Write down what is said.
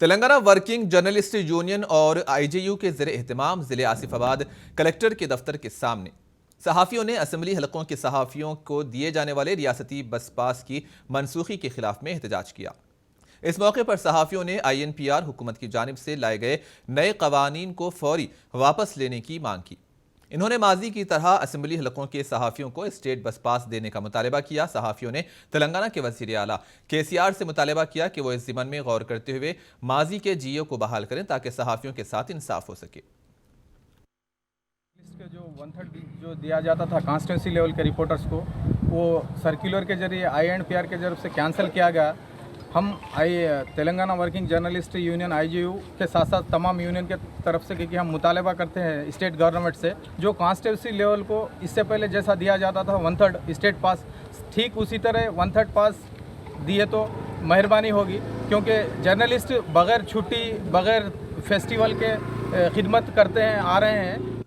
Telangana working journalist union और आईजेयू के ज़ेर एहतमाम ज़िले आसिफाबाद कलेक्टर के दफ्तर के सामने सहाफ़ियों ने असम्बली हलकों के सहाफ़ियों को दिए जाने वाले रियासती बस पास की मनसूखी के खिलाफ में एहतजाज किया। इस मौके पर सहाफ़ियों ने INPR हुकूमत की जानिब से लाए गए नए कवानीन को फौरी वापस लेने की मांग की। इन्होंने माजी की तरह असम्बली हलकों के सहाफ़ियों को स्टेट बस पास देने का मुतालबा किया। सहाफ़ियों ने तेलंगाना के वज़ीर आला KCR से मुतालबा किया कि वो इस ज़िमन में गौर करते हुए माजी के GO को बहाल करें ताकि सहाफ़ियों के साथ इंसाफ हो सके। लिस्ट के जो 1/3 जो दिया जाता था कॉन्स्टिट्यूंसी लेवल के रिपोर्टर्स को, वो सर्कुलर के जरिए INPR के जरिए से कैंसिल किया गया। हम Telangana working journalist union IJU के साथ साथ तमाम यूनियन के तरफ से, क्योंकि हम मुतालबा करते हैं स्टेट गवर्नमेंट से, जो कॉन्स्टिट्यूंसी लेवल को इससे पहले जैसा दिया जाता था 1/3 स्टेट पास, ठीक उसी तरह 1/3 पास दिए तो मेहरबानी होगी। क्योंकि जर्नलिस्ट बग़ैर छुट्टी बग़ैर फेस्टिवल के खिदमत करते हैं आ रहे हैं।